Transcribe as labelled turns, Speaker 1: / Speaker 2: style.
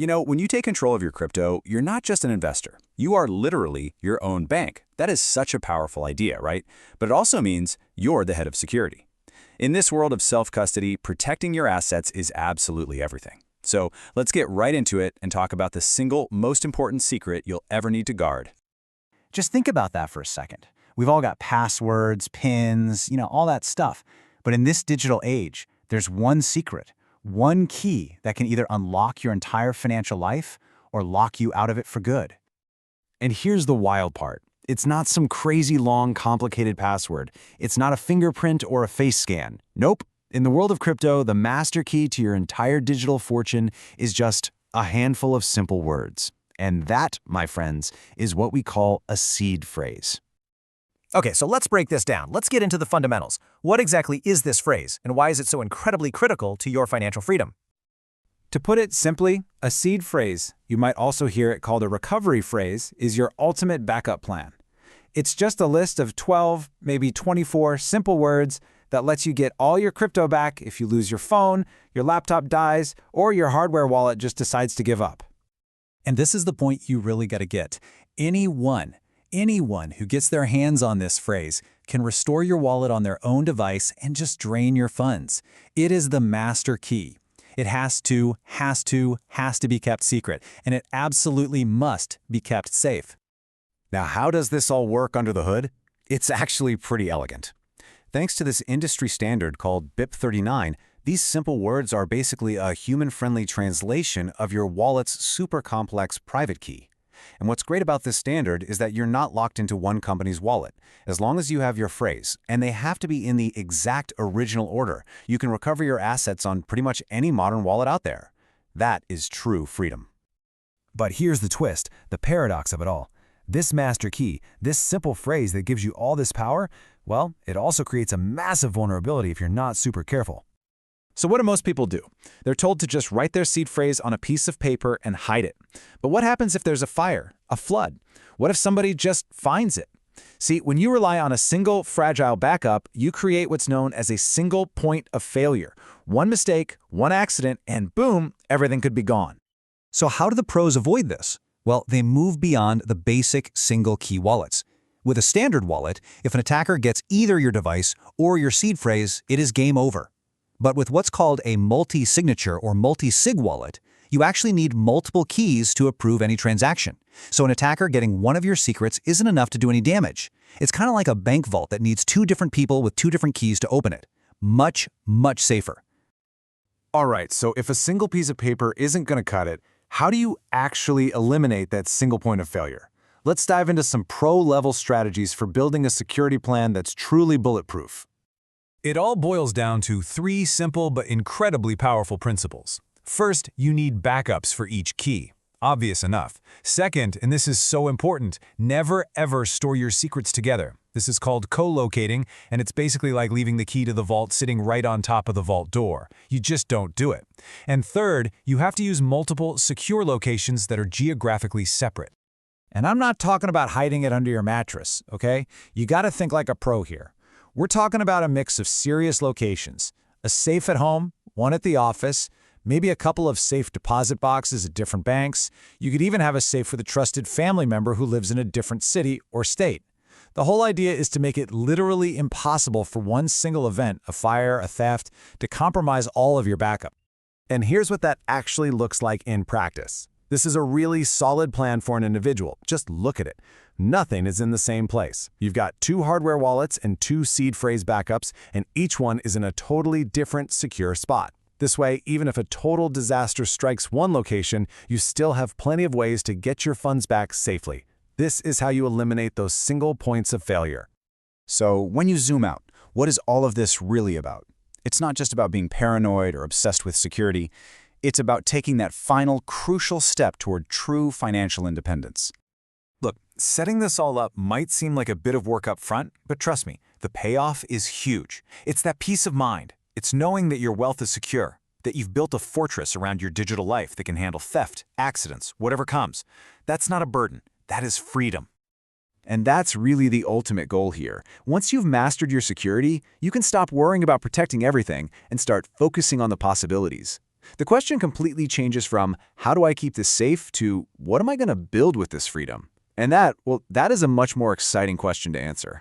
Speaker 1: You know, when you take control of your crypto, you're not just an investor. You are literally your own bank. That is such a powerful idea, right? But it also means you're the head of security. In this world of self-custody, protecting your assets is absolutely everything. So let's get right into it and talk about the single most important secret you'll ever need to guard.
Speaker 2: Just think about that for a second. We've all got passwords, pins, all that stuff. But in this digital age, there's one secret, one key that can either unlock your entire financial life or lock you out of it for good.
Speaker 3: And here's the wild part. It's not some crazy long, complicated password. It's not a fingerprint or a face scan. Nope. In the world of crypto, the master key to your entire digital fortune is just a handful of simple words. And that, my friends, is what we call a seed phrase.
Speaker 4: Okay, so let's break this down. Let's get into the fundamentals. What exactly is this phrase, and why is it so incredibly critical to your financial freedom?
Speaker 5: To put it simply, a seed phrase, you might also hear it called a recovery phrase, is your ultimate backup plan. It's just a list of 12, maybe 24 simple words that lets you get all your crypto back if you lose your phone, your laptop dies, or your hardware wallet just decides to give up.
Speaker 6: And this is the point you really got to get. Anyone who gets their hands on this phrase can restore your wallet on their own device and just drain your funds. It is the master key. It has to be kept secret, and it absolutely must be kept safe.
Speaker 3: Now, how does this all work under the hood? It's actually pretty elegant. Thanks to this industry standard called BIP39, these simple words are basically a human-friendly translation of your wallet's super complex private key. And what's great about this standard is that you're not locked into one company's wallet. As long as you have your phrase, and they have to be in the exact original order, you can recover your assets on pretty much any modern wallet out there. That is true freedom.
Speaker 7: But here's the twist, the paradox of it all. This master key, this simple phrase that gives you all this power, well, it also creates a massive vulnerability if you're not super careful.
Speaker 5: So what do most people do? They're told to just write their seed phrase on a piece of paper and hide it. But what happens if there's a fire, a flood? What if somebody just finds it? See, when you rely on a single fragile backup, you create what's known as a single point of failure. One mistake, one accident, and boom, everything could be gone.
Speaker 6: So how do the pros avoid this? Well, they move beyond the basic single key wallets. With a standard wallet, if an attacker gets either your device or your seed phrase, it is game over. But with what's called a multi-signature or multi-sig wallet, you actually need multiple keys to approve any transaction. So an attacker getting one of your secrets isn't enough to do any damage. It's kind of like a bank vault that needs two different people with two different keys to open it. Much, much safer.
Speaker 3: All right, so if a single piece of paper isn't going to cut it, how do you actually eliminate that single point of failure? Let's dive into some pro-level strategies for building a security plan that's truly bulletproof.
Speaker 7: It all boils down to three simple but incredibly powerful principles. First, you need backups for each key. Obvious enough. Second, and this is so important, never ever store your secrets together. This is called co-locating, and it's basically like leaving the key to the vault sitting right on top of the vault door. You just don't do it. And third, you have to use multiple secure locations that are geographically separate.
Speaker 5: And I'm not talking about hiding it under your mattress, okay? You gotta think like a pro here. We're talking about a mix of serious locations. A safe at home, one at the office, maybe a couple of safe deposit boxes at different banks. You could even have a safe with a trusted family member who lives in a different city or state. The whole idea is to make it literally impossible for one single event, a fire, a theft, to compromise all of your backup.
Speaker 3: And here's what that actually looks like in practice. This is a really solid plan for an individual. Just look at it. Nothing is in the same place. You've got two hardware wallets and two seed phrase backups, and each one is in a totally different secure spot. This way, even if a total disaster strikes one location, you still have plenty of ways to get your funds back safely. This is how you eliminate those single points of failure.
Speaker 1: So when you zoom out, what is all of this really about? It's not just about being paranoid or obsessed with security. It's about taking that final crucial step toward true financial independence.
Speaker 7: Look, setting this all up might seem like a bit of work up front, but trust me, the payoff is huge. It's that peace of mind. It's knowing that your wealth is secure, that you've built a fortress around your digital life that can handle theft, accidents, whatever comes. That's not a burden. That is freedom.
Speaker 3: And that's really the ultimate goal here. Once you've mastered your security, you can stop worrying about protecting everything and start focusing on the possibilities. The question completely changes from, how do I keep this safe, to what am I going to build with this freedom? And that is a much more exciting question to answer.